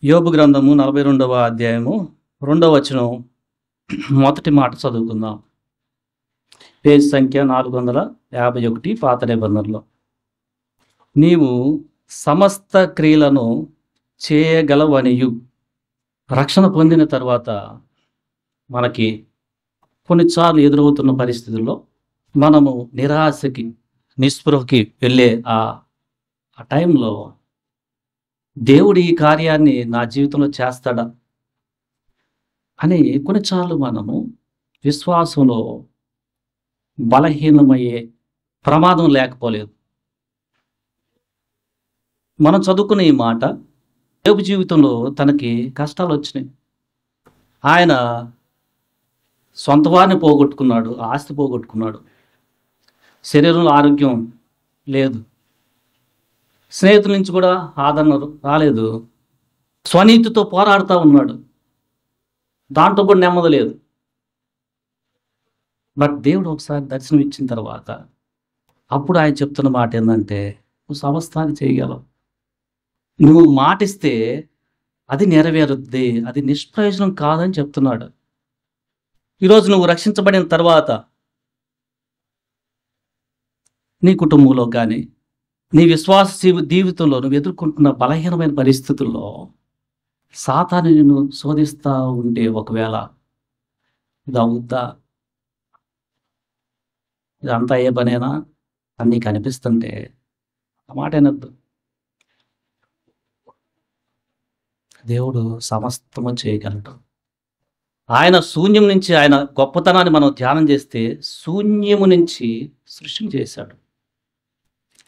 యోబు గ్రంథము 42వ అధ్యాయము 2వ వచనం మొదటి మాట చదువుకుందాం. పేజ్ సంఖ్య 451 పాత నిబంధనలో. నీవు సమస్త క్రియలను చేయగలవనియు. రక్షణ పొందిన తర్వాత మనకి కొన్నిసార్లు ఎదురవుతున్న పరిస్థితుల్లో మనము నిరాశకి నిస్పృహకి వెళ్ళే ఆ టైంలో దేవుడు ఈ కార్యాన్ని నా జీవితంలో చేస్తాడా అని కొన్నిసార్లు మనము విశ్వాసంలో బలహీనమయ్యే ప్రమాదం లేకపోలేదు. మనం చదువుకున్న ఈ మాట, యోబు జీవితంలో తనకి కష్టాలు వచ్చినాయి. ఆయన సొంత వారిని పోగొట్టుకున్నాడు, ఆస్తి పోగొట్టుకున్నాడు, శరీరంలో ఆరోగ్యం లేదు, స్నేహితుల నుంచి కూడా ఆదరణ రాలేదు, స్వనీతితో పోరాడుతూ ఉన్నాడు, దాంట్లో కూడా నెమ్మది లేదు. బట్ దేవుడు ఒకసారి దర్శనం ఇచ్చిన తర్వాత అప్పుడు ఆయన చెప్తున్న మాట ఏంటంటే, నువ్వు సమస్తాన్ని చేయగలవు, నువ్వు మాటిస్తే అది నెరవేరుద్ది, అది నిష్ప్రయోజనం కాదని చెప్తున్నాడు. ఈరోజు నువ్వు రక్షించబడిన తర్వాత నీ కుటుంబంలో కానీ నీ విశ్వాస జీవితంలో నువ్వు ఎదుర్కొంటున్న బలహీనమైన పరిస్థితుల్లో సాతాను నిన్ను శోధిస్తూ ఉంటే, ఒకవేళ ఇది అవుద్దా, ఇదంతా ఏ పనేనా అని నీకు అనిపిస్తుంటే ఆ మాట అనద్దు. దేవుడు సమస్తము చేయగలడు. ఆయన శూన్యం నుంచి, ఆయన గొప్పతనాన్ని మనం ధ్యానం చేస్తే శూన్యము నుంచి సృష్టిని చేశాడు.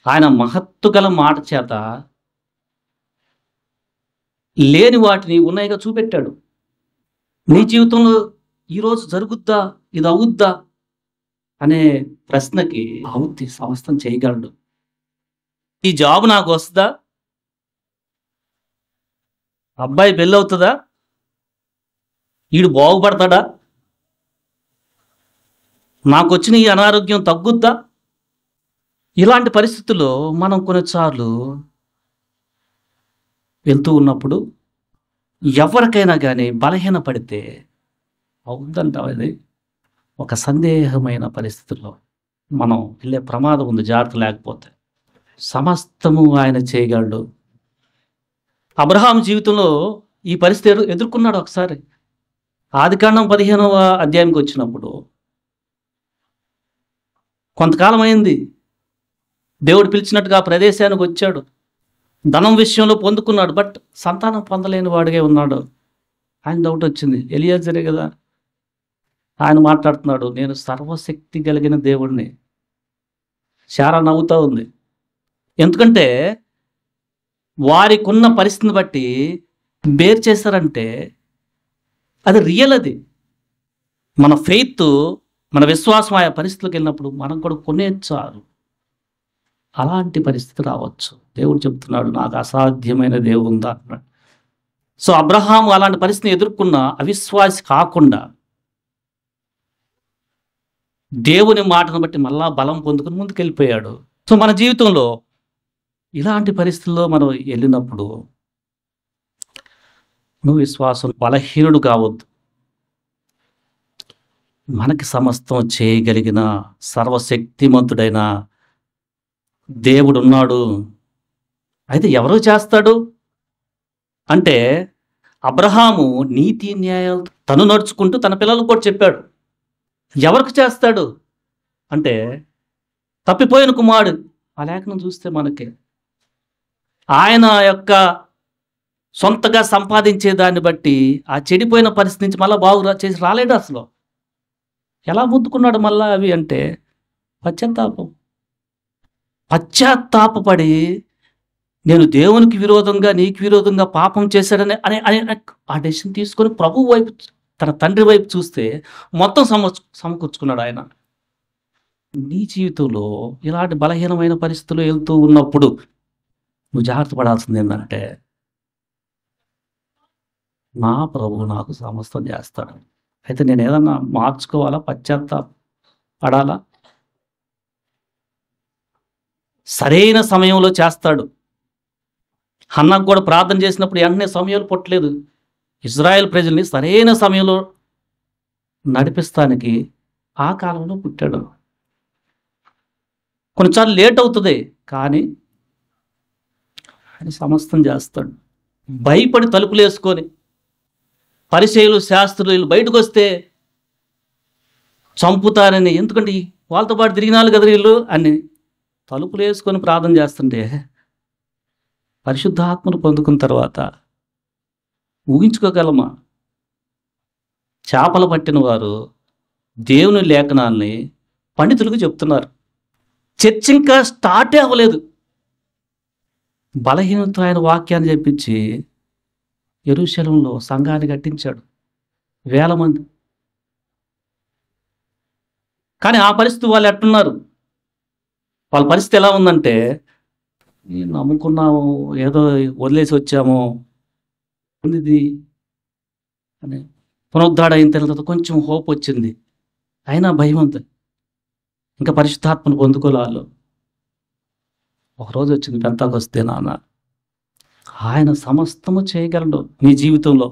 ఆయన మహత్తు గల మాట చేత లేని వాటిని ఉన్నాయిగా చూపెట్టాడు. నీ జీవితంలో ఈరోజు జరుగుద్దా, ఇది అవుద్దా అనే ప్రశ్నకి అవుద్ది, సమస్తం చేయగలడు. ఈ జాబ్ నాకు వస్తుందా, అబ్బాయి పెళ్ళి అవుతుందా, వీడు బాగుపడతాడా, నాకు వచ్చిన ఈ అనారోగ్యం తగ్గుద్దా, ఇలాంటి పరిస్థితుల్లో మనం కొన్నిసార్లు వెళ్తూ ఉన్నప్పుడు ఎవరికైనా కానీ బలహీన పడితే అవుద్దంటాం. అది ఒక సందేహమైన పరిస్థితుల్లో మనం వెళ్ళే ప్రమాదం ఉంది, జాగ్రత్త లేకపోతే. సమస్తము ఆయన చేయగలడు. అబ్రహాం జీవితంలో ఈ పరిస్థితి ఎదుర్కొన్నాడు. ఒకసారి ఆదికాండం 15వ అధ్యాయంకి వచ్చినప్పుడు కొంతకాలం అయింది, దేవుడు పిలిచినట్టుగా ఆ ప్రదేశానికి వచ్చాడు, ధనం విషయంలో పొందుకున్నాడు, బట్ సంతానం పొందలేని వాడిగా ఉన్నాడు. ఆయన డౌట్ వచ్చింది, ఎలియాజరే కదా, ఆయన మాట్లాడుతున్నాడు, నేను సర్వశక్తి కలిగిన దేవుడిని. శారా నవ్వుతూ ఉంది, ఎందుకంటే వారికి ఉన్న పరిస్థితిని బట్టి బేర్ చేశారంటే అది రియల్. అది మన ఫెయిత్, మన విశ్వాసం ఆయా పరిస్థితులకు వెళ్ళినప్పుడు మనం కూడా కొనేచ్చారు. అలాంటి పరిస్థితి రావచ్చు. దేవుడు చెప్తున్నాడు, నాకు అసాధ్యమైన దేవుడు ఉందా అన్నాడు. సో అబ్రహాము అలాంటి పరిస్థితిని ఎదుర్కొన్న అవిశ్వాసి కాకుండా దేవుని మాటను బట్టి మళ్ళా బలం పొందుకుని ముందుకు వెళ్ళిపోయాడు. సో మన జీవితంలో ఇలాంటి పరిస్థితుల్లో మనం వెళ్ళినప్పుడు నువ్వు విశ్వాసం బలహీనుడు కావద్దు. మనకి సమస్తం చేయగలిగిన సర్వశక్తిమంతుడైన దేవుడు ఉన్నాడు. అయితే ఎవరో చేస్తాడు అంటే, అబ్రహాము నీతి న్యాయాలు తను నడుచుకుంటూ తన పిల్లలకు కూడా చెప్పాడు. ఎవరికి చేస్తాడు అంటే తప్పిపోయిన కుమారుడు. ఆ లేఖనం చూస్తే మనకి ఆయన యొక్క సొంతగా సంపాదించే దాన్ని బట్టి ఆ చెడిపోయిన పరిస్థితి నుంచి మళ్ళీ బాగు చేసి రాలేడు. అసలు ఎలా ముద్దుకున్నాడు మళ్ళా అవి అంటే పశ్చాత్తాపపడి నేను దేవునికి విరోధంగా, నీకు విరోధంగా పాపం చేశాడని అని అని ఆ డెసిషన్ తీసుకొని ప్రభు వైపు, తన తండ్రి వైపు చూస్తే మొత్తం సమకూర్చుకున్నాడు ఆయన. నీ జీవితంలో ఇలాంటి బలహీనమైన పరిస్థితులు వెళ్తూ ఉన్నప్పుడు నువ్వు జాగ్రత్త పడాల్సింది ఏంటంటే, నా ప్రభు నాకు సమస్తం చేస్తాడు. అయితే నేను ఏదన్నా మార్చుకోవాలా, పశ్చాత్తాపడాలా? సరైన సమయంలో చేస్తాడు. హన్నాకు కూడా ప్రార్థన చేసినప్పుడు వెంటనే సమయాలు పుట్టలేదు. ఇజ్రాయెల్ ప్రజల్ని సరైన సమయంలో నడిపిస్తానికి ఆ కాలంలో పుట్టాడు. కొన్నిసార్లు లేట్ అవుతుంది, కానీ ఆయన సమస్తం చేస్తాడు. భయపడి తలుపులు వేసుకొని పరిసయ్యులు శాస్త్రులు బయటకు వస్తే చంపుతారని, ఎందుకంటే వాళ్ళతో పాటు తిరిగినారు కదా వీళ్ళు అని తలుపులు వేసుకొని ప్రార్థన చేస్తుంటే పరిశుద్ధాత్మను పొందుకున్న తర్వాత ఊహించుకోగలమా? చేపలు పట్టిన వారు దేవుని లేఖనాల్ని పండితులకు చెప్తున్నారు. చర్చ ఇంకా స్టార్టే అవ్వలేదు, బలహీనతో ఆయన వాక్యాన్ని చెప్పించి యెరూషలేములో సంఘాన్ని కట్టించాడు, 1000 మంది. కానీ ఆ పరిస్థితి వాళ్ళు ఎట్టున్నారు? వాళ్ళ పరిస్థితి ఎలా ఉందంటే, నమ్ముకున్నాము, ఏదో వదిలేసి వచ్చాము ఇది అని. పునరుద్ధారణ అయిన తర్వాత కొంచెం హోప్ వచ్చింది, అయినా భయం ఉంది, ఇంకా పరిశుద్ధాత్మను పొందుకోవాలి. ఒకరోజు వచ్చింది పెంతెకొస్తే, నాన్న ఆయన సమస్తము చేయగలడు నీ జీవితంలో.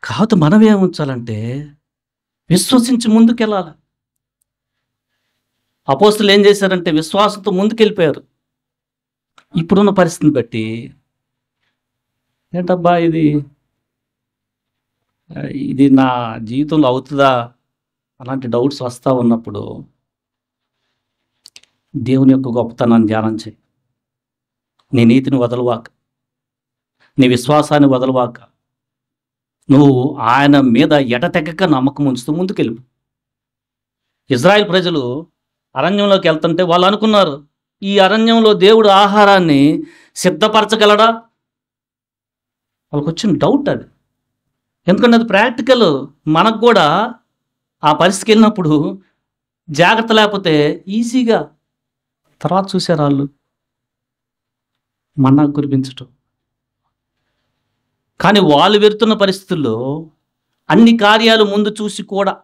కాకపోతే మనం ఏం ఉంచాలంటే విశ్వసించి ముందుకెళ్ళాలి. అపోస్తులు ఏం చేశారంటే విశ్వాసంతో ముందుకెళ్ళిపోయారు. ఇప్పుడున్న పరిస్థితిని బట్టి ఏంటబ్బా ఇది నా జీవితంలో అవుతుందా అలాంటి డౌట్స్ వస్తూ ఉన్నప్పుడు దేవుని యొక్క గొప్పతనాన్ని ధ్యానం చేయి. నీ నీతిని వదలవాక, నీ విశ్వాసాన్ని వదలవాక, నువ్వు ఆయన మీద ఎడతెగక నమ్మకం ఉంచుతూ ముందుకెళ్ళు. ఇజ్రాయెల్ ప్రజలు అరణ్యంలోకి వెళ్తుంటే వాళ్ళు అనుకున్నారు, ఈ అరణ్యంలో దేవుడు ఆహారాన్ని సిద్ధపరచగలడా? వాళ్ళకి వచ్చిన డౌట్ అది. ఎందుకంటే అది ప్రాక్టికల్. మనకు కూడా ఆ పరిస్థితికి వెళ్ళినప్పుడు జాగ్రత్త లేకపోతే ఈజీగా తర్వాత చూశారు వాళ్ళు మన్నా కురిపించటం. కానీ వాళ్ళు వెళ్తున్న పరిస్థితుల్లో అన్ని కార్యాలు ముందు చూసి కూడా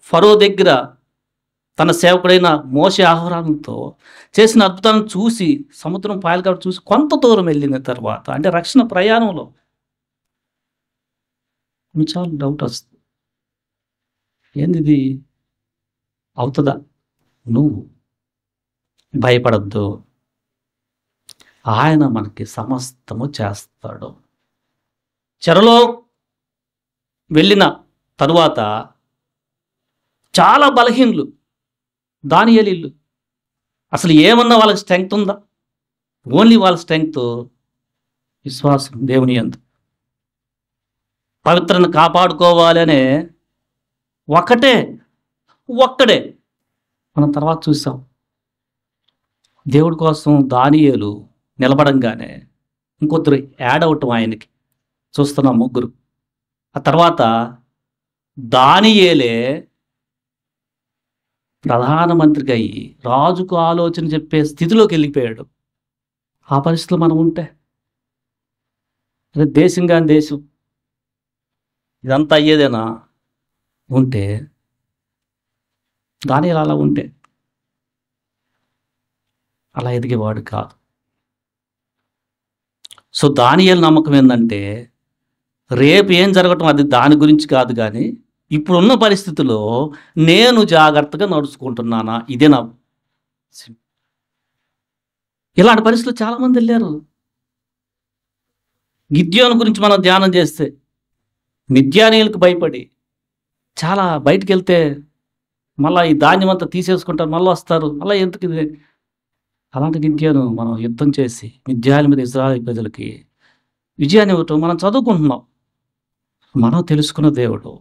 ఫరో దగ్గర తన సేవకుడైన మోషే ఆహ్వానంతో చేసిన అద్భుతాలను చూసి సముద్రం పాయలు కాబట్టి చూసి కొంత దూరం వెళ్ళిన తర్వాత, అంటే రక్షణ ప్రయాణంలో కొంచెం డౌట్ వస్తుంది, ఏంది అవుతుందా? నువ్వు భయపడద్దు, ఆయన మనకి సమస్తము చేస్తాడు. చెరలో వెళ్ళిన తరువాత చాలా బలహీనులు దానియేలు. అసలు ఏమన్నా వాళ్ళకి స్ట్రెంగ్త్ ఉందా? ఓన్లీ వాళ్ళ స్ట్రెంగ్త్ విశ్వాసం దేవుని యందు. పవిత్రను కాపాడుకోవాలి అనే ఒక్కడే మనం తర్వాత చూసాం. దేవుడి కోసం దానియేలు నిలబడంగానే ఇంకొద్దరు యాడ్ అవటం ఆయనకి చూస్తున్నాం, 3. ఆ తర్వాత దానియేలే ప్రధానమంత్రిగా అయ్యి రాజుకు ఆలోచన చెప్పే స్థితిలోకి వెళ్ళిపోయాడు. ఆ పరిస్థితిలో మనం ఉంటే, అదే దేశం కాని దేశం ఇదంతా అయ్యేదేనా ఉంటే, దానియేలు అలా ఉంటే అలా ఎదిగేవాడు కాదు. సో దానియేలు నమ్మకం ఏంటంటే రేపు ఏం జరగటం అది దాని గురించి కాదు, కానీ ఇప్పుడున్న పరిస్థితిలో నేను జాగ్రత్తగా నడుచుకుంటున్నానా, ఇదే నా. ఇలాంటి పరిస్థితులు చాలామంది వెళ్ళారు. గిద్యోను గురించి మనం ధ్యానం చేస్తే మిద్యానీయులకు భయపడి చాలా బయటికి వెళ్తే మళ్ళీ ఈ ధాన్యం అంతా తీసేసుకుంటారు, మళ్ళీ వస్తారు, మళ్ళీ ఎందుకు ఇది. అలాంటి గిద్యోను మనం యుద్ధం చేసి మిద్యాల మీద ఇశ్రాయేలు ప్రజలకి విజయాన్ని ఇవ్వటం మనం చదువుకుంటున్నాం. మనం తెలుసుకున్న దేవుడు,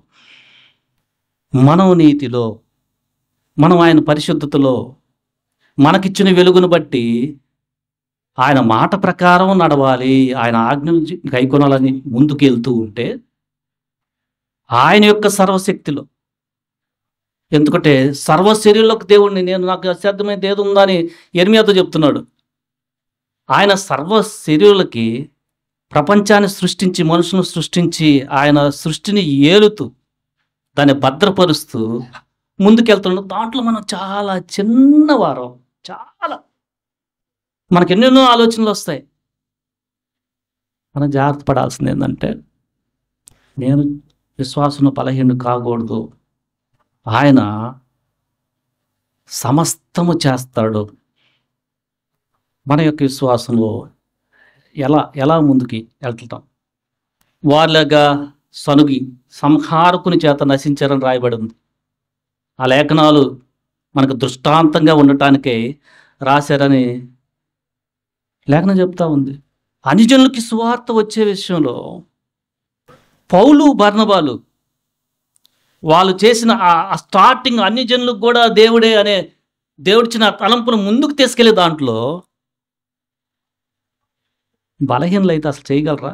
మనం నీతిలో, మనం ఆయన పరిశుద్ధతలో, మనకిచ్చిన వెలుగును బట్టి ఆయన మాట ప్రకారం నడవాలి, ఆయన ఆజ్ఞలు గైకొనాలని ముందుకు వెళ్తూ ఉంటే ఆయన యొక్క సర్వశక్తిలో. ఎందుకంటే సర్వశరీరులకు దేవుడిని, నేను నాకు అసాధ్యమైన ఏది ఉందా అని యెర్మీయాతో చెప్తున్నాడు. ఆయన సర్వశరీరులకి ప్రపంచాన్ని సృష్టించి, మనుషులను సృష్టించి, ఆయన సృష్టిని ఏలుతూ దాన్ని భద్రపరుస్తూ ముందుకెళ్తున్నాడు. దాంట్లో మనం చాలా చిన్నవారం, చాలా మనకు ఎన్నెన్నో ఆలోచనలు వస్తాయి. మనం జాగ్రత్త పడాల్సింది ఏంటంటే, నేను విశ్వాసంలో బలహీనుడు కాకూడదు. ఆయన సమస్తము చేస్తాడు. మన యొక్క విశ్వాసంలో ఎలా ఎలా ముందుకి వెళ్తాం. వాళ్ళగా సనుగి సంహారకుని చేత నశించారని రాయబడి ఉంది. ఆ లేఖనాలు మనకు దృష్టాంతంగా ఉండటానికే రాశారని లేఖనం చెప్తా ఉంది. అన్యజనులకి సువార్త వచ్చే విషయంలో పౌలు బర్నబాలు వాళ్ళు చేసిన ఆ స్టార్టింగ్ అన్యజనులకు కూడా దేవుడే అనే దేవుడిచ్చిన తలంపును ముందుకు తీసుకెళ్లే దాంట్లో బలహీనలు అయితే అసలు చేయగలరా?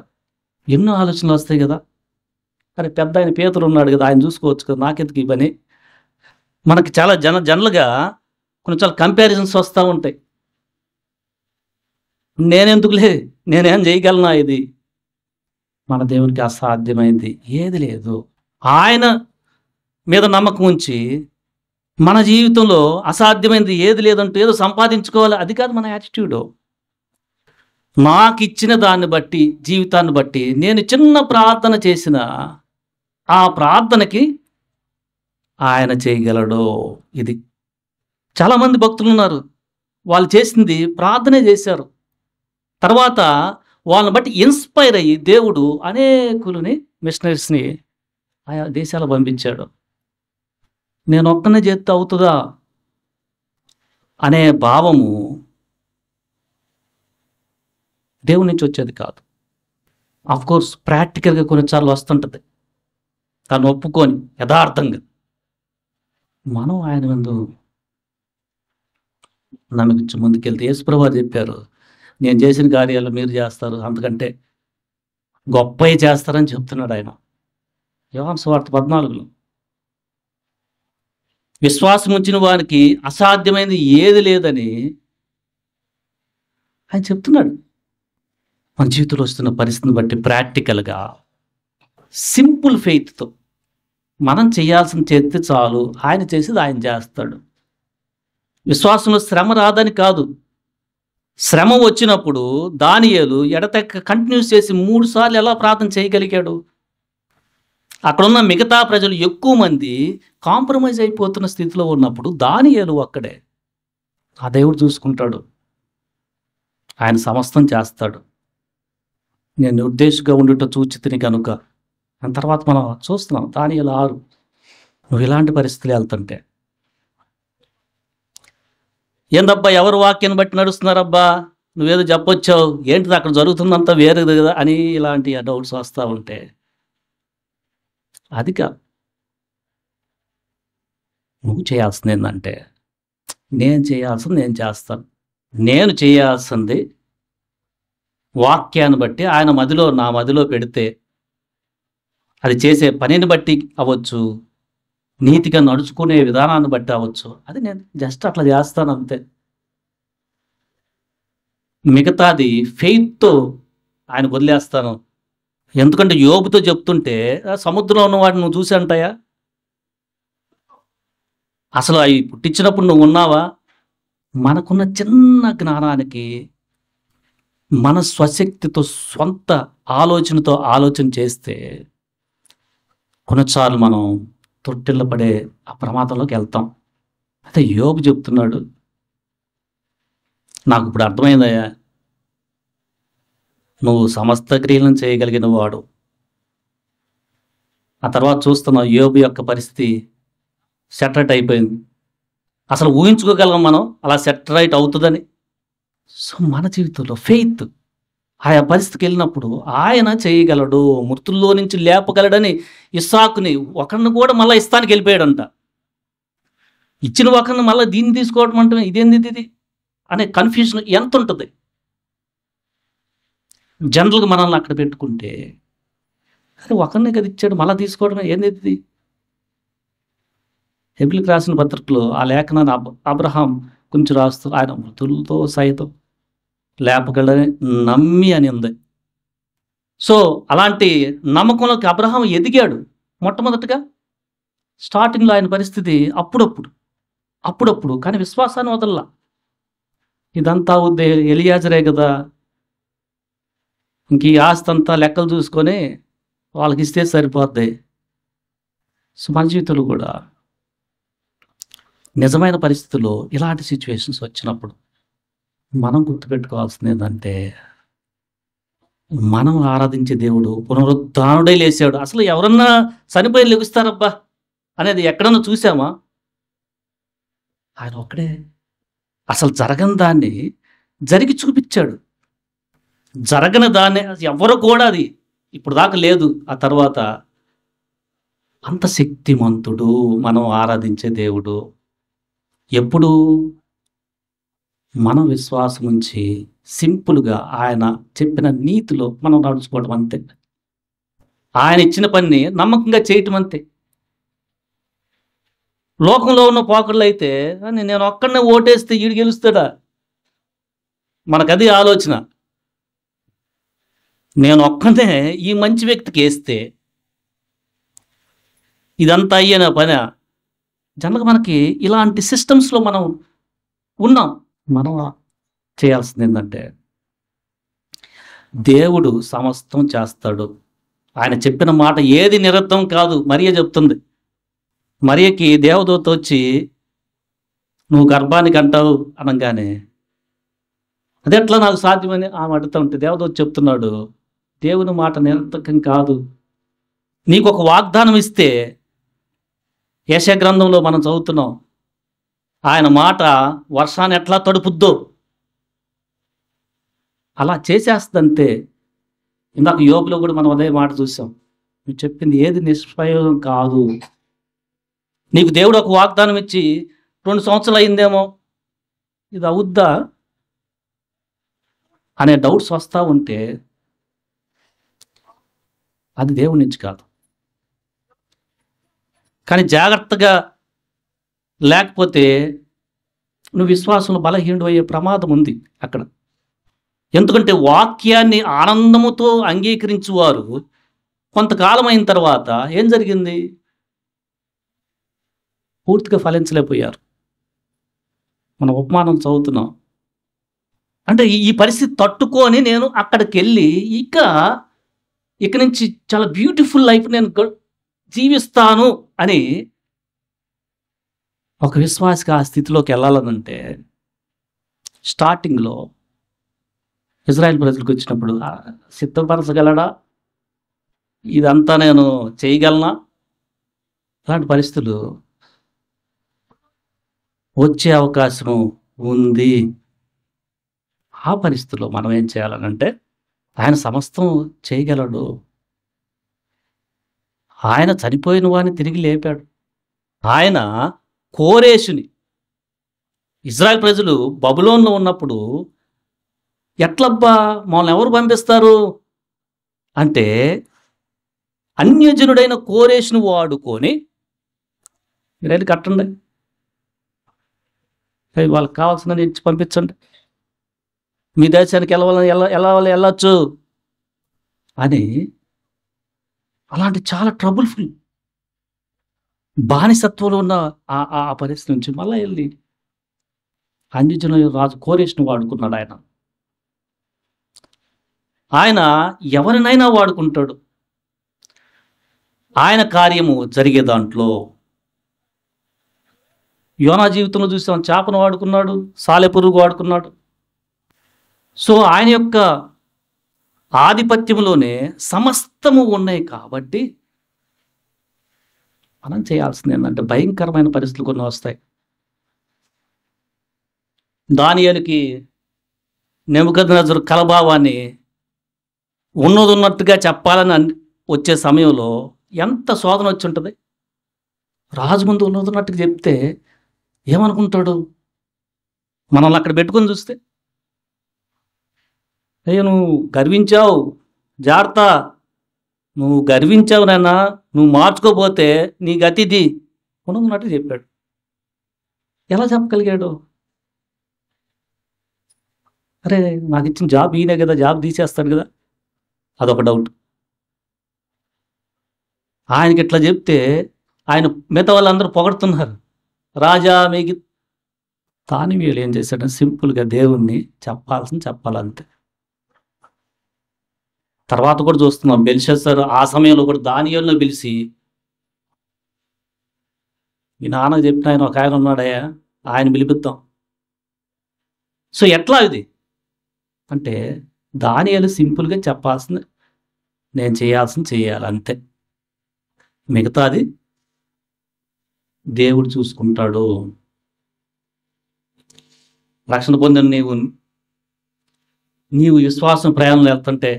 ఎన్నో ఆలోచనలు వస్తాయి కదా. అరే పెద్ద ఆయన పేతురు ఉన్నాడు కదా, ఆయన చూసుకోవచ్చు కదా, నాకెందుకు ఈ పని. మనకి చాలా జనరల్గా కొన్ని చాలా కంపారిజన్స్ వస్తూ ఉంటాయి. నేనెందుకులే, నేనేం చేయగలనా, ఇది మన దేవునికి అసాధ్యమైంది ఏది లేదు. ఆయన మీద నమ్మకం ఉంచి మన జీవితంలో అసాధ్యమైనది ఏది లేదంటూ ఏదో సంపాదించుకోవాలి, అది కాదు మన యాటిట్యూడు. నాకు ఇచ్చిన దాన్ని బట్టి, జీవితాన్ని బట్టి నేను చిన్న ప్రార్థన చేసిన ఆ ప్రార్థనకి ఆయన చేయగలడు. ఇది చాలామంది భక్తులు ఉన్నారు, వాళ్ళు చేసింది ప్రార్థనే చేశారు. తర్వాత వాళ్ళని బట్టి ఇన్స్పైర్ అయ్యి దేవుడు అనేకులని మిషనరీస్ని ఆయా దేశాలు పంపించాడు. నేను ఒక్కనే చేస్తే అవుతుందా అనే భావము దేవుడి నుంచి వచ్చేది కాదు. కోర్స్ ప్రాక్టికల్గా కొన్నిసార్లు వస్తుంటుంది, దాన్ని ఒప్పుకొని యథార్థంగా మనం ఆయన ముందు నమ్మకించి ముందుకెళ్తే యేసుప్రభువు చెప్పారు, నేను చేసిన కార్యాలు మీరు చేస్తారు, అంతకంటే గొప్పవి చేస్తారని చెప్తున్నాడు ఆయన. యోహాను సువార్త 14లో విశ్వాసం ఉంచిన వారికి అసాధ్యమైనది ఏది లేదని ఆయన చెప్తున్నాడు. మన జీవితంలో వస్తున్న పరిస్థితిని బట్టి ప్రాక్టికల్గా సింపుల్ ఫెయిత్తో మనం చేయాల్సిన చేస్తే చాలు, ఆయన చేసేది ఆయన చేస్తాడు. విశ్వాసంలో శ్రమ రాదని కాదు, శ్రమ వచ్చినప్పుడు దానియేలు ఎడతెక్క కంటిన్యూస్ చేసి 3 సార్లు ఎలా ప్రార్థన చేయగలిగాడు? అక్కడున్న మిగతా ప్రజలు ఎక్కువ మంది కాంప్రమైజ్ అయిపోతున్న స్థితిలో ఉన్నప్పుడు దానియేలు ఒక్కడే. ఆ దేవుడు చూసుకుంటాడు, ఆయన సమస్తం చేస్తాడు. నేను నిర్దేశంగా ఉండుట చూచితిని కనుక. ఆ తర్వాత మనం చూస్తున్నాం దానియేలు 6, నువ్వు ఇలాంటి పరిస్థితులు వెళ్తుంటే, ఏందబ్బా ఎవరు వాక్యాన్ని బట్టి నడుస్తున్నారబ్బా, నువ్వేదో చెప్పొచ్చావు, ఏంటిది అక్కడ జరుగుతుందంతా వేరేది కదా అని ఇలాంటి డౌట్స్ వస్తూ ఉంటే, అది కాదు నువ్వు చేయాల్సింది. ఏంటంటే నేను చేయాల్సింది నేను చేస్తాను. నేను చేయాల్సింది వాక్యాన్ని బట్టి ఆయన మదిలో నా మదిలో పెడితే, అది చేసే పనిని బట్టి అవ్వచ్చు, నీతిగా నడుచుకునే విధానాన్ని బట్టి అవ్వచ్చు, అది నేను జస్ట్ అట్లా చేస్తాను అంతే. మిగతాది ఫెయిత్తో ఆయన వదిలేస్తాను. ఎందుకంటే యోబుతో చెప్తుంటే సముద్రంలో ఉన్నవాడిని నువ్వు చూసి అంటాయా, అసలు అవి పుట్టించినప్పుడు నువ్వు ఉన్నావా? మనకున్న చిన్న జ్ఞానానికి మన స్వశక్తితో స్వంత ఆలోచనతో ఆలోచన చేస్తే కొన్నిసార్లు మనం తొట్టిల్ల పడే ఆ ప్రమాదంలోకి వెళ్తాం. అయితే యోబు చెప్తున్నాడు, నాకు ఇప్పుడు అర్థమైందయ్యా, నువ్వు సమస్త క్రియలను చేయగలిగిన వాడు. ఆ తర్వాత చూస్తున్నావు యోబు యొక్క పరిస్థితి సెటరైట్ అయిపోయింది. అసలు ఊహించుకోగలం మనం అలా సెటరైట్ అవుతుందని. సో మన జీవితంలో ఫెయిత్ ఆయా పరిస్థితికి వెళ్ళినప్పుడు ఆయన చేయగలడు, మృతుల్లో నుంచి లేపగలడని ఇస్సాకుని ఒకరిని కూడా మళ్ళీ ఇస్తానికి వెళ్ళిపోయాడంట. ఇచ్చిన ఒకరిని మళ్ళీ దీన్ని తీసుకోవడం అంటే ఇదేంది ఇది అనే కన్ఫ్యూజన్ ఎంత ఉంటుంది. జనరల్గా మనల్ని అక్కడ పెట్టుకుంటే అరే ఒకరిని కదా ఇచ్చాడు మళ్ళీ తీసుకోవడం ఏంది ఇది. హెబ్రీయులకు రాసిన పత్రికలో ఆ లేఖనాన్ని అబ్రహాం కొంచెం రాస్తూ ఆయన మృతులతో సైతం లేపగలని నమ్మి అని ఉంది. సో అలాంటి నమ్మకంలోకి అబ్రహాం ఎదిగాడు. మొట్టమొదటిగా స్టార్టింగ్లో ఆయన పరిస్థితి అప్పుడప్పుడు కానీ విశ్వాసాన్ని వదల్లా. ఇదంతా అవుద్ది, ఎలియాజరే కదా, ఇంక ఈ ఆస్తి అంతా లెక్కలు చూసుకొని వాళ్ళకి ఇస్తే సరిపోద్ది. సో మన జీవితంలో కూడా నిజమైన పరిస్థితుల్లో ఇలాంటి సిచ్యువేషన్స్ వచ్చినప్పుడు మనం గుర్తుపెట్టుకోవాల్సింది ఏంటంటే, మనం ఆరాధించే దేవుడు పునరుద్ధానుడై లేచాడు. అసలు ఎవరన్నా చనిపోయి లెగుస్తారబ్బా అనేది ఎక్కడన్నా చూసామా? ఆయన ఒక్కడే అసలు జరగని దాన్ని జరిగి చూపించాడు. జరగని దాన్ని ఎవరు కూడా అది ఇప్పుడు దాకా లేదు. ఆ తర్వాత అంత శక్తిమంతుడు మనం ఆరాధించే దేవుడు. ఎప్పుడు మన విశ్వాసం ఉంచి సింపుల్గా ఆయన చెప్పిన నీతిలో మనం నడుచుకోవడం అంతే. ఆయన ఇచ్చిన పని నమ్మకంగా చేయటం అంతే. లోకంలో ఉన్న పోకళ్ళు అయితే నేను ఒక్కడనే ఓటేస్తే ఈడు గెలుస్తాడా, మనకది ఆలోచన. నేను ఒక్కనే ఈ మంచి వ్యక్తికి వేస్తే ఇదంతా అయ్యేనా పని. జనరల్గా మనకి ఇలాంటి సిస్టమ్స్లో మనం ఉన్నాం. మనం చేయాల్సింది ఏంటంటే, దేవుడు సమస్తం చేస్తాడు. ఆయన చెప్పిన మాట ఏది నిరర్థం కాదు. మరియ చెప్తుంది. మరియకి దేవదూత వచ్చి నువ్వు గర్భానికి అంటావు అనగానే, అది ఎట్లా నాకు సాధ్యమని ఆమె అడుగుతూ ఉంటే దేవదూత చెప్తున్నాడు, దేవుని మాట నిరర్థకం కాదు. నీకు ఒక వాగ్దానం ఇస్తే, యెషయా గ్రంథంలో మనం చదువుతున్నాం, ఆయన మాట వర్షాన్ని ఎట్లా తడుపుద్దో అలా చేసేస్తుందంతే. ఇందాక యోబులో కూడా మనం అదే మాట చూసాం. నువ్వు చెప్పింది ఏది నిష్ప్రయోగం కాదు. నీకు దేవుడు ఒక వాగ్దానం ఇచ్చి 2 సంవత్సరాలు అయిందేమో, ఇది అవుద్దా అనే డౌట్స్ వస్తూ ఉంటే అది దేవుడి నుంచి కాదు. కానీ జాగ్రత్తగా లేకపోతే నువ్వు విశ్వాసంలో బలహీనుడు అయ్యే ప్రమాదం ఉంది అక్కడ. ఎందుకంటే వాక్యాన్ని ఆనందముతో అంగీకరించువారు కొంతకాలం అయిన తర్వాత ఏం జరిగింది? పూర్తిగా ఫలించలేకపోయారు. మనం ఉపమానం చదువుతున్నాం. అంటే ఈ పరిస్థితి తట్టుకొని నేను అక్కడికి వెళ్ళి ఇక నుంచి చాలా బ్యూటిఫుల్ లైఫ్ నేను జీవిస్తాను అని ఒక విశ్వాసిగా ఆ స్థితిలోకి వెళ్ళాలనంటే, స్టార్టింగ్లో ఇజ్రాయెల్ ప్రజలకు వచ్చినప్పుడు సిద్ధపరచగలడా, ఇదంతా నేను చేయగలనా? అలాంటి పరిస్థితులు వచ్చే అవకాశం ఉంది. ఆ పరిస్థితుల్లో మనం ఏం చేయాలనంటే, ఆయన సమస్తం చేయగలడు. ఆయన చనిపోయిన వాడిని తిరిగి లేపాడు. ఆయన కోరేషుని, ఇజ్రాయెల్ ప్రజలు బబులోన్లో ఉన్నప్పుడు ఎట్లబ్బా మమ్మల్ని ఎవరు పంపిస్తారు అంటే, అన్యజనుడైన కోరేషును వాడుకొని మీరేది కట్టండి, వాళ్ళకి కావాల్సిన ఇచ్చి పంపించండి, మీ దేశానికి వెళ్ళచ్చు అని. అలాంటి చాలా ట్రబుల్ఫుల్ బానిసత్వంలో ఉన్న ఆ పరిస్థితి నుంచి మళ్ళీ వెళ్ళి అన్యజన రాజు కోరేష్ను వాడుకున్నాడు. ఆయన ఎవరినైనా వాడుకుంటాడు. ఆయన కార్యము జరిగే దాంట్లో యోనా జీవితంలో చూసాం, చేపను వాడుకున్నాడు, సాలెపురుగు వాడుకున్నాడు. సో ఆయన యొక్క ఆధిపత్యంలోనే సమస్తము ఉన్నాయి. కాబట్టి మనం చేయాల్సింది ఏంటంటే, భయంకరమైన పరిస్థితులు కొన్ని వస్తాయి. దానియేలుకి నెబుకద్నెజరు కలభావాన్ని ఉన్నట్టుగా చెప్పాలని వచ్చే సమయంలో ఎంత శోధన వచ్చి ఉంటుంది. రాజు ముందు ఉన్నట్టుగా చెప్తే ఏమనుకుంటాడు? మనల్ని అక్కడ పెట్టుకొని చూస్తే, అయ్యో నువ్వు గర్వించావు, జాగ్రత్త, నువ్వు గర్వించావు నాన్న, నువ్వు మార్చుకోపోతే నీ గతిది ఉన్నట్టు చెప్పాడు. ఎలా చెప్పగలిగాడు? అరే నాకు ఇచ్చిన జాబ్ ఈయనే కదా, జాబ్ తీసేస్తాడు కదా, అదొక డౌట్. ఆయనకి ఇట్లా చెప్తే ఆయన మిగతా వాళ్ళందరూ పొగడుతున్నారు, రాజా మీకు దానియేలు ఏం చేశాడంటే సింపుల్గా దేవుణ్ణి చెప్పాలంతే. తర్వాత కూడా చూస్తున్నాం బెల్షస్సరు ఆ సమయంలో కూడా దానియేలును పిలిచి, మీ నాన్నకు చెప్పిన ఆయన ఒక ఆయన ఉన్నాడయ్యా, ఆయన పిలిపిద్దాం. సో ఎట్లా ఇది అంటే దానియేలు సింపుల్గా చెప్పాల్సింది నేను చేయాల్సింది చేయాలి అంతే. మిగతాది దేవుడు చూసుకుంటాడు. రక్షణ పొందిన నీవు విశ్వాసం ప్రయాణంలో వెళ్తుంటే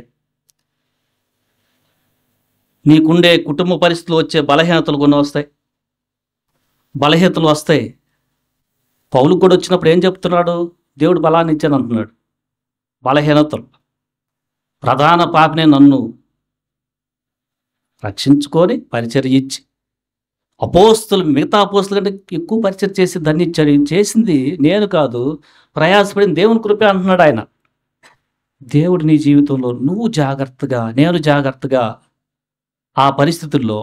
నీకుండే కుటుంబ పరిస్థితులు వచ్చే బలహీనతలు కొన్ని వస్తాయి, బలహీనతలు వస్తాయి. పౌలుకు కూడా వచ్చినప్పుడు ఏం చెప్తున్నాడు? దేవుడు బలాన్ని ఇచ్చాను అంటున్నాడు. బలహీనతలు, ప్రధాన పాపనే నన్ను రక్షించుకొని పరిచర్య ఇచ్చి మిగతా అపోస్తుల కంటే ఎక్కువ పరిచయం చేసి దాన్ని ఇచ్చాడు. చేసింది నేను కాదు, ప్రయాసపడిన దేవుని కృపే అంటున్నాడు ఆయన. దేవుడు నీ జీవితంలో నువ్వు జాగ్రత్తగా, నేను జాగ్రత్తగా ఆ పరిస్థితుల్లో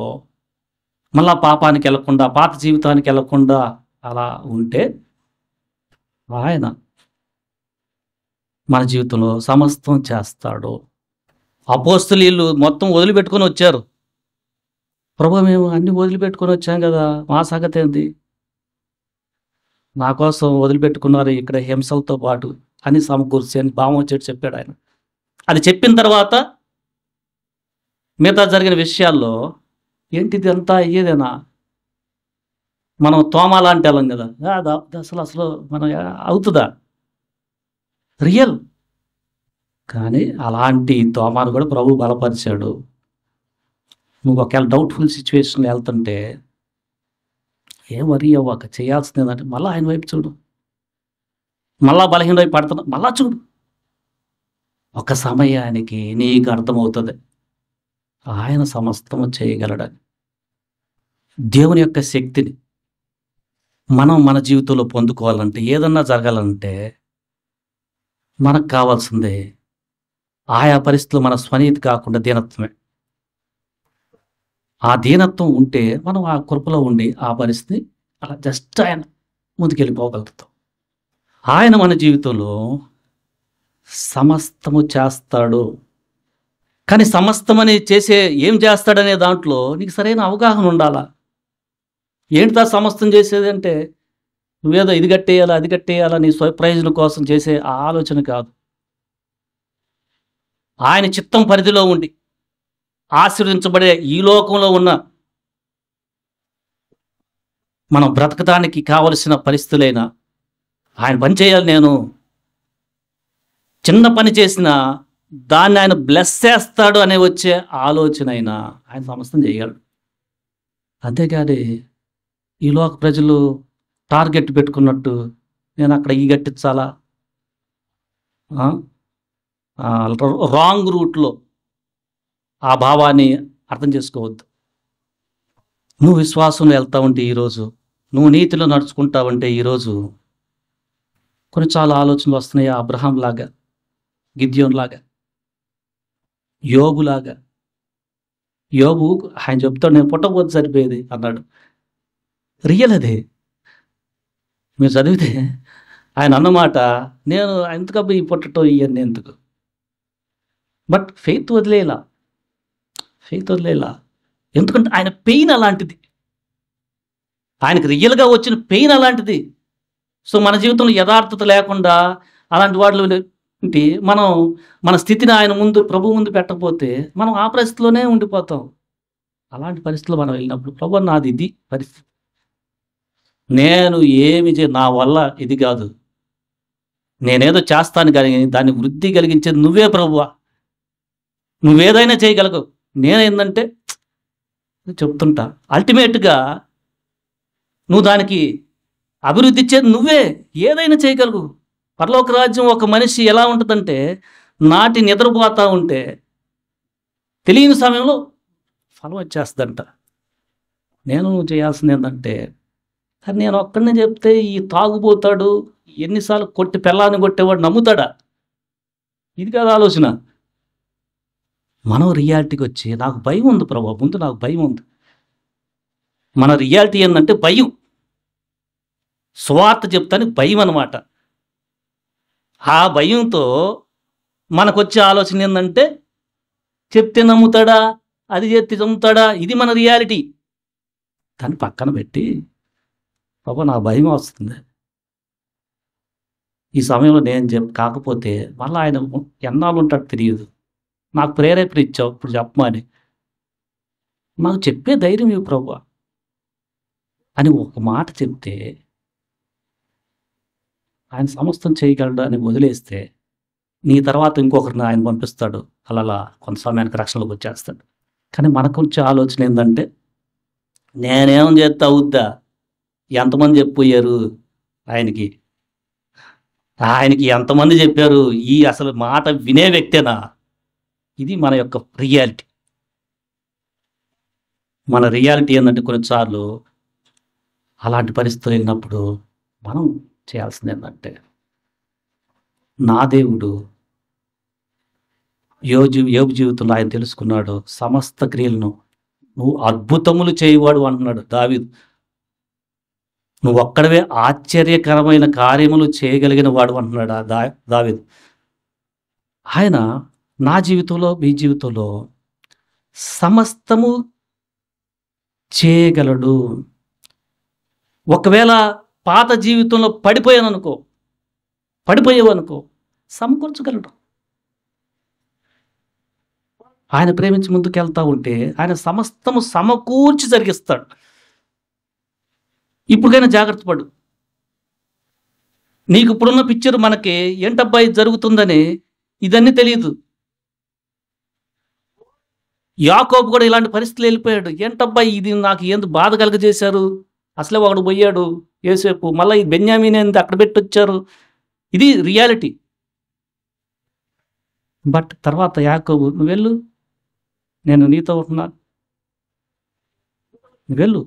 మళ్ళా పాపానికి వెళ్లకుండా, పాత జీవితానికి వెళ్లకుండా అలా ఉంటే ఆయన మన జీవితంలో సమస్తం చేస్తాడు. అపోస్తలులు మొత్తం వదిలిపెట్టుకొని వచ్చారు. ప్రభు మేము అన్ని వదిలిపెట్టుకొని వచ్చాం కదా, మా సంగతి ఏంది? నా కోసం వదిలిపెట్టుకున్నారు ఇక్కడ హింసలతో పాటు అని సమకూర్చి అని భావం వచ్చేట్టు చెప్పాడు ఆయన. అది చెప్పిన తర్వాత మిగతా జరిగిన విషయాల్లో ఏంటిది అంతా అయ్యేదేనా? మనం తోమ లాంటి వాళ్ళం కదా, అసలు మనం అవుతుందా? రియల్. కానీ అలాంటి తోమాను కూడా ప్రభు బలపరిచాడు. నువ్వు ఒకవేళ డౌట్ఫుల్ సిచ్యువేషన్లో వెళ్తుంటే ఏం వరీ అవ్వక, చేయాల్సింది ఏంటంటే మళ్ళీ ఆయన వైపు చూడు. మళ్ళా బలహీన వైపు పడుతున్నా, మళ్ళా చూడు. ఒక సమయానికి నీకు అర్థమవుతుంది ఆయన సమస్తము చేయగలడని. దేవుని యొక్క శక్తిని మనం మన జీవితంలో పొందుకోవాలంటే, ఏదన్నా జరగాలంటే మనకు కావాల్సిందే ఆయా పరిస్థితులు మన స్వనీతి కాకుండా దీనత్వమే. ఆ దీనత్వం ఉంటే మనం ఆ కృపలో ఉండి ఆ పరిస్థితి అలా జస్ట్ ఆయన ముందుకెళ్ళిపోగలుగుతాం. ఆయన మన జీవితంలో సమస్తము చేస్తాడు. కానీ సమస్తమని చేసే ఏం చేస్తాడనే దాంట్లో నీకు సరైన అవగాహన ఉండాలా. ఏంటిదా సమస్తం చేసేది అంటే నువ్వేదో ఇది కట్టేయాలా అది కట్టేయాలా నీ స్వప్రయోజనం కోసం చేసే ఆ ఆలోచన కాదు. ఆయన చిత్తం పరిధిలో ఉండి ఆశీర్వదించబడే ఈ లోకంలో ఉన్న మనం బ్రతకడానికి కావలసిన పరిస్థితులైనా ఆయన పని చేయాలి. నేను చిన్న పని చేసినా దాన్ని ఆయన బ్లెస్ చేస్తాడు అనే వచ్చే ఆలోచన అయినా ఆయన సమస్తం చేయగలడు. అంతేకాని ఈ లోక ప్రజలు టార్గెట్ పెట్టుకున్నట్టు నేను అక్కడ ఈ కట్టించాలా, రాంగ్ రూట్లో ఆ భావాన్ని అర్థం చేసుకోవద్దు. నువ్వు విశ్వాసంలో వెళ్తా ఉంటే ఈరోజు, నువ్వు నీతిలో నడుచుకుంటావంటే ఈరోజు కొన్ని చాలా ఆలోచనలు వస్తున్నాయి. అబ్రహాం లాగా, గిద్యోన్ లాగా, యోబులాగా. యోబు ఆయన చెప్తాడు నేను పుట్టకపోతే సరిపోయేది అన్నాడు. రియల్ అదే. మీరు చదివితే ఆయన అన్నమాట, నేను ఎందుకబ్బా ఈ పుట్టడం ఇవన్నీ ఎందుకు. బట్ ఫెయిత్ వదిలేలా. ఎందుకంటే ఆయన పెయిన్ అలాంటిది, ఆయనకు రియల్గా వచ్చిన పెయిన్ అలాంటిది. సో మన జీవితంలో యథార్థత లేకుండా అలాంటి వాటిలో మనం మన స్థితిని ఆయన ముందు, ప్రభు ముందు పెట్టకపోతే మనం ఆ పరిస్థితిలోనే ఉండిపోతాం. అలాంటి పరిస్థితుల్లో మనం వెళ్ళినప్పుడు ప్రభు నాది ఇది పరిస్థితి, నేను ఏమి నా వల్ల ఇది కాదు, నేనేదో చేస్తాను కానీ దాన్ని వృద్ధి కలిగించేది నువ్వే ప్రభువా, నువ్వేదైనా చేయగలవు. నేనేందంటే చెప్తుంటా, అల్టిమేట్గా నువ్వు దానికి అభివృద్ధి ఇచ్చేది నువ్వే, ఏదైనా చేయగలవు. పరలోక రాజ్యం ఒక మనిషి ఎలా ఉంటుందంటే నాటి నిద్రపోతూ ఉంటే తెలియని సమయంలో ఫలం వచ్చేస్తుందంట. నేను చేయాల్సింది ఏంటంటే, నేను ఒక్కడనే చెప్తే ఈ తాగుపోతాడు, ఎన్నిసార్లు కొట్టి పెళ్ళాన్ని కొట్టేవాడు నమ్ముతాడా? ఇది కాదు ఆలోచన. మనం రియాలిటీకి వచ్చి నాకు భయం ఉంది ప్రభు, ముందు నాకు భయం ఉంది. మన రియాలిటీ ఏంటంటే భయం. సువార్త చెప్తానికి భయం అన్నమాట. ఆ భయంతో మనకొచ్చే ఆలోచన ఏందంటే, చెప్తే నమ్ముతాడా? అది చేస్తే నమ్ముతాడా? ఇది మన రియాలిటీ. దాన్ని పక్కన పెట్టి, ప్రభు నా భయం వస్తుంది. ఈ సమయంలో నేను కాకపోతే మళ్ళా ఆయన ఎన్నాళ్ళు ఉంటాడో తెలియదు. నాకు ప్రేరేపణ ఇచ్చావు ఇప్పుడు చెప్పమని. నాకు చెప్పే ధైర్యం ఇవ్వు ప్రభువా అని ఒక మాట చెప్తే, ఆయన సమస్తం చేయగలడు అని వదిలేస్తే, నీ తర్వాత ఇంకొకరిని ఆయన పంపిస్తాడు. అలా కొంత సమయానికి రక్షణలోకి వచ్చేస్తాడు. కానీ మనకొచ్చే ఆలోచన ఏందంటే, నేనేం చేస్తే అవుద్దా? ఎంతమంది చెప్పిపోయారు ఆయనకి? ఆయనకి ఎంతమంది చెప్పారు? ఈ అసలు మాట వినే వ్యక్తేనా? ఇది మన యొక్క రియాలిటీ. మన రియాలిటీ ఏందంటే కొన్నిసార్లు అలాంటి పరిస్థితులు వెళ్ళినప్పుడు మనం చేయాల్సింది ఏంటంటే, నా దేవుడు యోబు జీవితంలో ఆయన తెలుసుకున్నాడు. సమస్త క్రియలను నువ్వు అద్భుతములు చేయవాడు అంటున్నాడు దావీదు. నువ్వు ఒక్కడవే ఆశ్చర్యకరమైన కార్యములు చేయగలిగిన వాడు అంటున్నాడు దావీదు. ఆయన నా జీవితంలో, మీ జీవితంలో సమస్తము చేయగలడు. ఒకవేళ పాత జీవితంలో పడిపోయావనుకో సమకూర్చగలడు. ఆయన ప్రేమించి ముందుకెళ్తా ఉంటే ఆయన సమస్తము సమకూర్చి జరిగిస్తాడు. ఇప్పుడుకైనా జాగ్రత్త పడు. నీకు ఇప్పుడున్న పిక్చర్ మనకి ఏంటబ్బా ఇది జరుగుతుందని ఇదన్నీ తెలియదు. యాకోబు కూడా ఇలాంటి పరిస్థితులు వెళ్ళిపోయాడు. ఏంటబ్బా ఇది నాకు ఎంత బాధ కలగజేశారు, అసలే ఒకడు పోయాడు యోసేపు, మళ్ళీ ఈ బెన్యామీని ఎంత అక్కడ పెట్టొచ్చారు. ఇది రియాలిటీ. బట్ తర్వాత యాకోబు, నువ్వు వెళ్ళు, నేను నీతో ఉంటున్నాను, నువ్వు వెళ్ళు,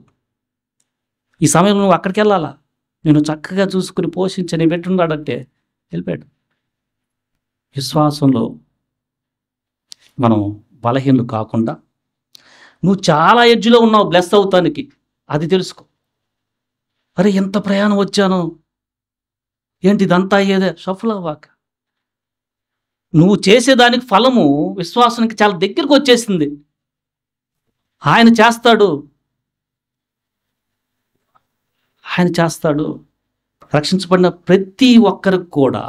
ఈ సమయంలో నువ్వు అక్కడికి వెళ్ళాలా, నేను చక్కగా చూసుకుని పోషించని పెట్టున్నాడంటే వెళ్ళిపోయాడు. విశ్వాసంలో మనం బలహీనలు కాకుండా, నువ్వు చాలా ఎడ్జ్లో ఉన్నావు బ్లెస్ అవుతానికి, అది తెలుసుకో. అరే ఎంత ప్రయాణం వచ్చాను, ఏంటి ఇదంతా అయ్యేదే, షఫల్ అవ్వాక నువ్వు చేసేదానికి ఫలము విశ్వాసానికి చాలా దగ్గరికి వచ్చేసింది. ఆయన చేస్తాడు. రక్షించబడిన ప్రతి ఒక్కరికి కూడా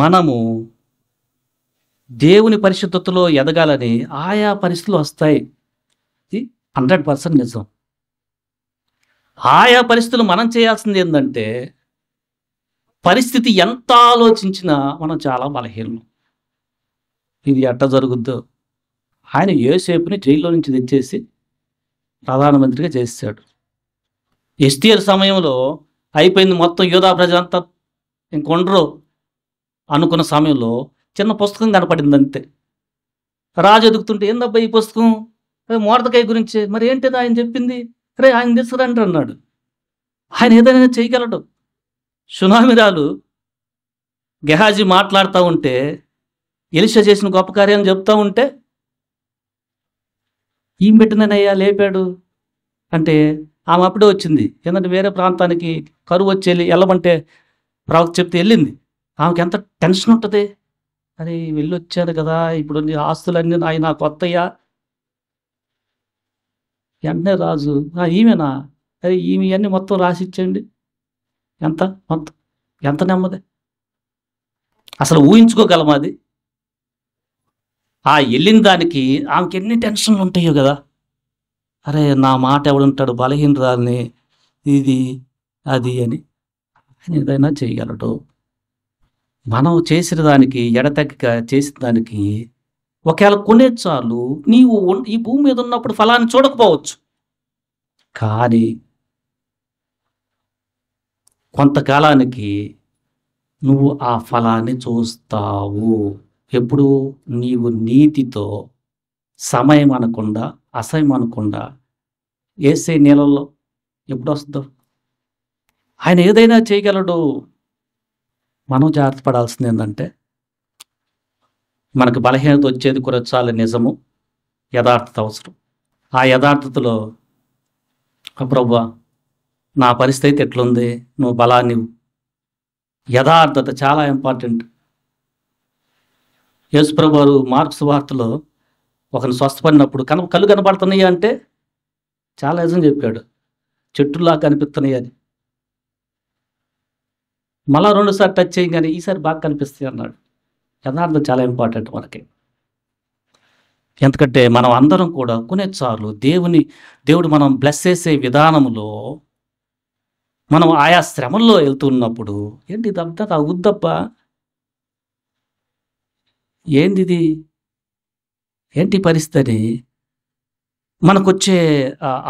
మనము దేవుని పరిశుద్ధతలో ఎదగాలని ఆయా పరిస్థితులు వస్తాయి. ఇది 100% నిజం. ఆయా పరిస్థితులు మనం చేయాల్సింది ఏంటంటే, పరిస్థితి ఎంత ఆలోచించినా మనం చాలా బలహీనం. ఇది ఎట్ట జరుగుద్దో. ఆయన యోసేపుని జైల్లో నుంచి తెచ్చేసి ప్రధానమంత్రిగా చేశాడు. ఎస్తేరు సమయంలో అయిపోయింది, మొత్తం యూదా ప్రజలంతా ఇంకొండరు అనుకున్న సమయంలో చిన్న పుస్తకం కనపడింది అంతే. రాజు ఎదుగుతుంటే, ఏందబ్బా ఈ పుస్తకం, మోర్దెకై గురించి, మరి ఏంటిది ఆయన చెప్పింది, రే ఆయన తీసుకురండి అన్నాడు. ఆయన ఏదైనా చేయగలడు. సునామిరాలు గెహాజీ మాట్లాడుతూ ఉంటే, ఎలీషా చేసిన గొప్ప కార్యాలను చెప్తూ ఉంటే, ఈమె పెట్టిననయ్యా లేపాడు అంటే ఆమె అప్పుడే వచ్చింది. ఏంటంటే వేరే ప్రాంతానికి కరువు వచ్చి వెళ్ళమంటే ప్రవక్త చెప్తే వెళ్ళింది. ఆమెకి ఎంత టెన్షన్ ఉంటుంది. అరే వెళ్ళొచ్చాడు కదా, ఇప్పుడు నీ ఆస్తులన్నీ నాకు కొత్తయ్యా. వెంటనే రాజు, ఈమెనా, అరే ఈమె అన్నీ మొత్తం రాసిచ్చండి. మొత్తం ఎంత నెమ్మది, అసలు ఊహించుకోగలమా అది? వెళ్ళిన దానికి ఆమెకి ఎన్ని టెన్షన్లు ఉంటాయో కదా. అరే నా మాట ఎవడుంటాడు, బలహీనరాల్ని, ఇది అది అని. ఆయన ఏదైనా చేయగలడు. మనం చేసిన దానికి, ఎడతెగక చేసిన దానికి ఒకవేళ కొన్నిసార్లు నీవు ఈ భూమి మీద ఉన్నప్పుడు ఫలాన్ని చూడకపోవచ్చు, కానీ కొంతకాలానికి నువ్వు ఆ ఫలాన్ని చూస్తావు. ఎప్పుడు? నీవు నీతితో, సమయం అనకుండా, అసహ్యం అనకుండా ఏసే నీళ్ళల్లో ఎప్పుడు వస్తుందో. ఆయన ఏదైనా చేయగలడు. మనం జాగ్రత్త పడాల్సింది ఏంటంటే, మనకు బలహీనత వచ్చేది కొరచాలి నిజము, యథార్థత అవసరం. ఆ యథార్థతలో ప్రభువా నా పరిస్థితి అయితే ఎట్లుంది, నువ్వు బలాన్ని యథార్థత చాలా ఇంపార్టెంట్. యేసుప్రభు వారు మార్కు సువార్తలో ఒకరిని స్వస్థపడినప్పుడు కళ్ళు కనపడుతున్నాయి అంటే చాలా నిజం చెప్పాడు. చెట్టులా కనిపిస్తున్నాయి అని. మళ్ళా రెండోసారి టచ్ చేయగానే ఈసారి బాగా కనిపిస్తాయి అన్నాడు. యథార్థం చాలా ఇంపార్టెంట్ మనకి. ఎందుకంటే మనం అందరం కూడా కొన్నిసార్లు దేవుడు మనం బ్లెస్ చేసే విధానంలో మనం ఆయా శ్రమల్లో వెళ్తున్నప్పుడు ఏంటి ఇదంతా అవుద్దబ్బా, ఏందిది, ఏంటి పరిస్థితి అని మనకొచ్చే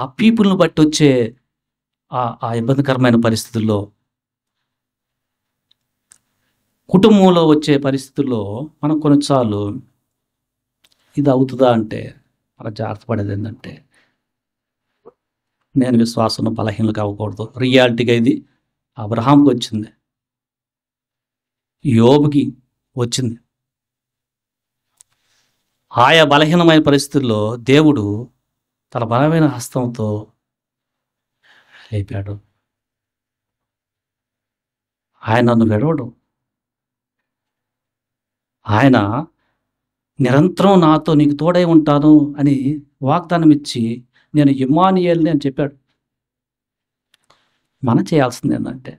ఆ పీపుల్ని బట్టి వచ్చే ఆ ఇబ్బందికరమైన పరిస్థితుల్లో, కుటుంబంలో వచ్చే పరిస్థితుల్లో మనం కొన్నిసార్లు ఇది అవుతుందా అంటే మనం జాగ్రత్త పడేది ఏంటంటే, నేను విశ్వాసంలో బలహీనలు కావకూడదు. రియాలిటీగా ఇది అబ్రహాంకి వచ్చింది, యోబుకి వచ్చింది. ఆయా బలహీనమైన పరిస్థితుల్లో దేవుడు తన బలమైన హస్తంతో లేపాడు. ఆయన నన్ను విడవడు. ఆయన నిరంతరం నాతో నీకు తోడై ఉంటాను అని వాగ్దానం ఇచ్చి నేను ఇమ్మానుయేల్ని అని చెప్పాడు. మనం చేయాల్సింది ఏంటంటే,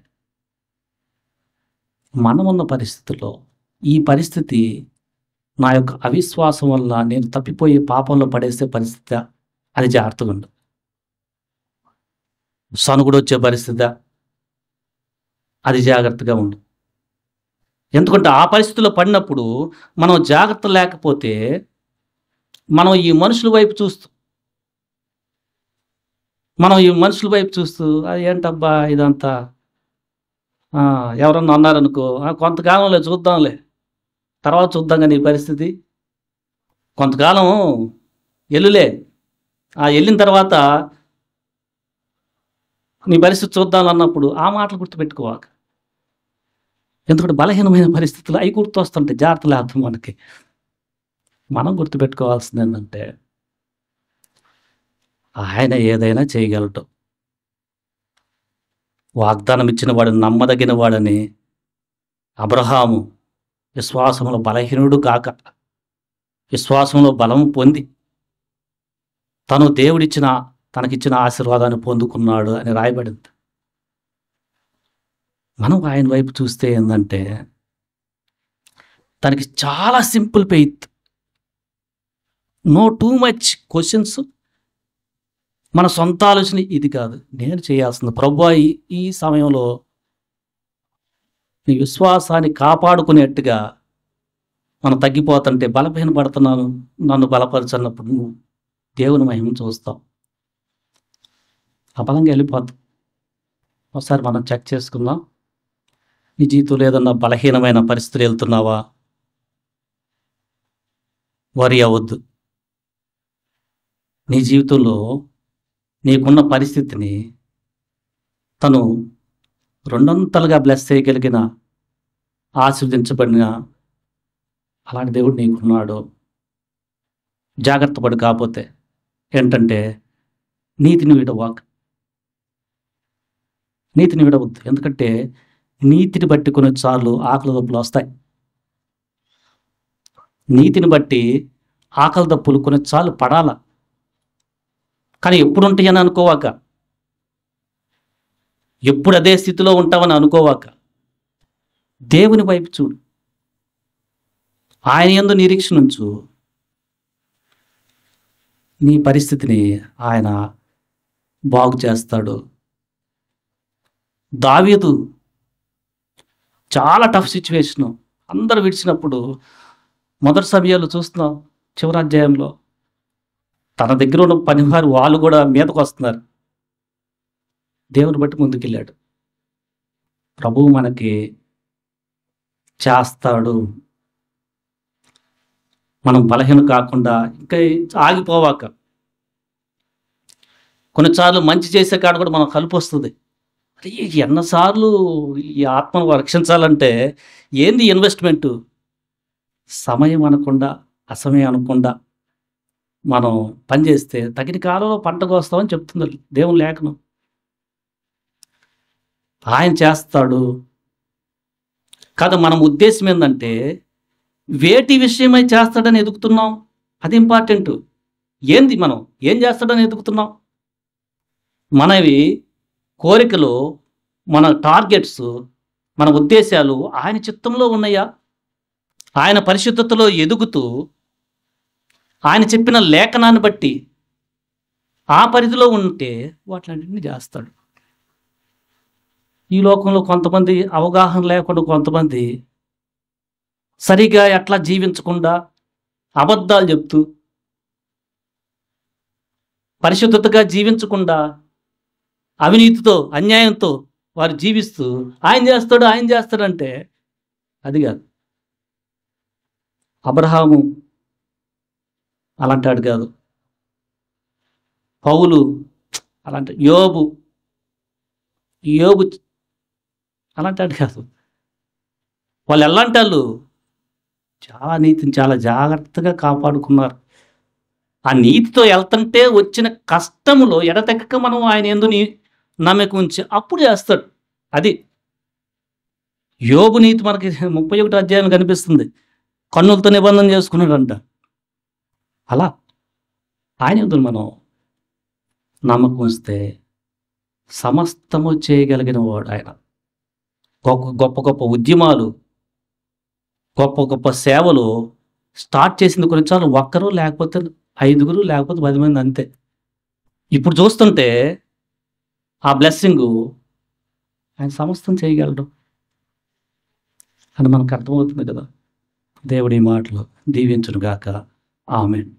మనమున్న పరిస్థితుల్లో ఈ పరిస్థితి నా యొక్క అవిశ్వాసం వల్ల నేను తప్పిపోయి పాపంలో పడేసే పరిస్థితి, అది జాగ్రత్తగా ఉండు. సనుగుడు వచ్చే పరిస్థితి, అది జాగ్రత్తగా ఉండు. ఎందుకంటే ఆ పరిస్థితుల్లో పడినప్పుడు మనం జాగ్రత్త లేకపోతే మనం ఈ మనుషుల వైపు చూస్తూ అది ఏంటబ్బా ఇదంతా, ఎవరన్నా అన్నారనుకో, కొంతకాలంలో చూద్దాంలే, తర్వాత చూద్దాం కానీ ఈ పరిస్థితి కొంతకాలం ఎల్లులే, వెళ్ళిన తర్వాత నీ పరిస్థితి చూద్దాం అన్నప్పుడు ఆ మాటలు గుర్తుపెట్టుకోవాలి. ఎందుకంటే బలహీనమైన పరిస్థితులు అవి గుర్తొస్తుంటాయి. జాగ్రత్త లేకపోతే మనకి. మనం గుర్తుపెట్టుకోవాల్సింది ఏంటంటే, ఆయన ఏదైనా చేయగలడు. వాగ్దానం ఇచ్చిన వాడు నమ్మదగిన వాడని అబ్రహాము విశ్వాసంలో బలహీనుడు కాక విశ్వాసంలో బలము పొంది తనకిచ్చిన ఆశీర్వాదాన్ని పొందుకున్నాడు అని రాయబడింది. మనం ఆయన వైపు చూస్తే ఏంటంటే, తనకి చాలా simple faith, no too much questions. మన సొంత ఆలోచన ఇది కాదు, నేను చేయాల్సింది ప్రభువా ఈ సమయంలో నీ విశ్వాసాన్ని కాపాడుకునేట్టుగా మనం తగ్గిపోతుంటే బలహీనపడుతున్నాను, నన్ను బలపరచన్నప్పుడు నువ్వు దేవుని మహిమను చూస్తావు, అబలంగా వెళ్ళిపోతాం. ఒకసారి మనం చెక్ చేసుకుందాం. నీ జీవితంలో ఏదన్నా బలహీనమైన పరిస్థితులు వెళ్తున్నావా, వరి అవ్వద్దు. నీ జీవితంలో నీకున్న పరిస్థితిని తను రెండొంతలుగా బ్లెస్ చేయగలిగిన, ఆశీర్వదించబడిన అలాంటి దేవుడు నీకున్నాడు. జాగ్రత్త పడు. కాకపోతే ఏంటంటే, నీతిని విడవద్దు. ఎందుకంటే నీతిని బట్టి కొన్నిసార్లు ఆకలి దప్పులు వస్తాయి. నీతిని బట్టి ఆకలి దప్పులు కొన్నిసార్లు పడాల, కానీ ఎప్పుడు ఉంటాయని అనుకోవాక, ఎప్పుడు అదే స్థితిలో ఉంటామని అనుకోవాక దేవుని వైపు చూడు, ఆయన యందు నిరీక్షణ ఉంచు. నీ పరిస్థితిని ఆయన బాగు చేస్తాడు. దావీదు చాలా టఫ్ సిచ్యువేషను, అందరూ విడిచినప్పుడు మొదటి సమయాలు చూస్తున్నాం. చివరి అధ్యాయంలో తన దగ్గర ఉన్న పనివారు వాళ్ళు కూడా మీదకు వస్తున్నారు. దేవుని బట్టి ముందుకెళ్ళాడు. ప్రభువు మనకి చేస్తాడు. మనం బలహీన కాకుండా ఇంకా ఆగిపోవాక, కొన్నిసార్లు మంచి చేసే కాడ కూడా మనం కలుపు వస్తుంది. ఎన్నసార్లు ఈ ఆత్మను రక్షించాలంటే ఏంది ఇన్వెస్ట్మెంటు? సమయం అనకుండా, అసమయం అనకుండా మనం పనిచేస్తే తగిన కాలంలో పంట కోస్తామని చెప్తుంది దేవుని లేఖనం. ఆయన చేస్తాడు. కాదు, మనం ఉద్దేశం ఏంటంటే వేటి విషయమై చేస్తాడని ఎదుగుతున్నాం, అది ఇంపార్టెంట్. ఏంది మనం ఏం చేస్తాడని ఎదుగుతున్నాం? మనవి కోరికలు, మన టార్గెట్స్, మన ఉద్దేశాలు ఆయన చిత్తంలో ఉన్నాయా? ఆయన పరిశుద్ధతలో ఎదుగుతూ ఆయన చెప్పిన లేఖనాన్ని బట్టి ఆ పరిధిలో ఉంటే వాటిలన్నింటినీ చేస్తాడు. ఈ లోకంలో కొంతమంది అవగాహన లేకుండా, కొంతమంది సరిగా ఎట్లా జీవించకుండా అబద్ధాలు చెప్తూ, పరిశుద్ధతగా జీవించకుండా అవినీతితో, అన్యాయంతో వారు జీవిస్తూ ఆయన చేస్తాడంటే అది కాదు. అబ్రహాము అలాంటాడు కాదు, పౌలు అలాంటి, యోబు అలాంటాడు కాదు. వాళ్ళు ఎలాంటి వాళ్ళు? చాలా నీతిని చాలా జాగ్రత్తగా కాపాడుకున్నారు. ఆ నీతితో వెళ్తుంటే వచ్చిన కష్టములో ఎడతెగక మనం ఆయన యందు నమ్మకం ఉంచి అప్పుడు చేస్తాడు. అది యోబు నీతి మనకి 31వ అధ్యాయం కనిపిస్తుంది. కన్నులతో నిబంధన చేసుకున్నాడంట. అలా ఆయన యందు మనం నమ్మకం ఉంచితే సమస్తము చేయగలిగిన వాడు ఆయన. గొప్ప గొప్ప ఉద్యమాలు, గొప్ప గొప్ప సేవలు స్టార్ట్ చేసింది కొన్నిసార్లు ఒక్కరు, లేకపోతే 5, లేకపోతే 10 మంది అంతే. ఇప్పుడు చూస్తుంటే ఆ బ్లెస్సింగు ఆయన సమస్తం చేయగలడు అని మనకు అర్థమవుతుంది కదా. దేవుడి మాటలు దీవించును గాక. ఆమేన్.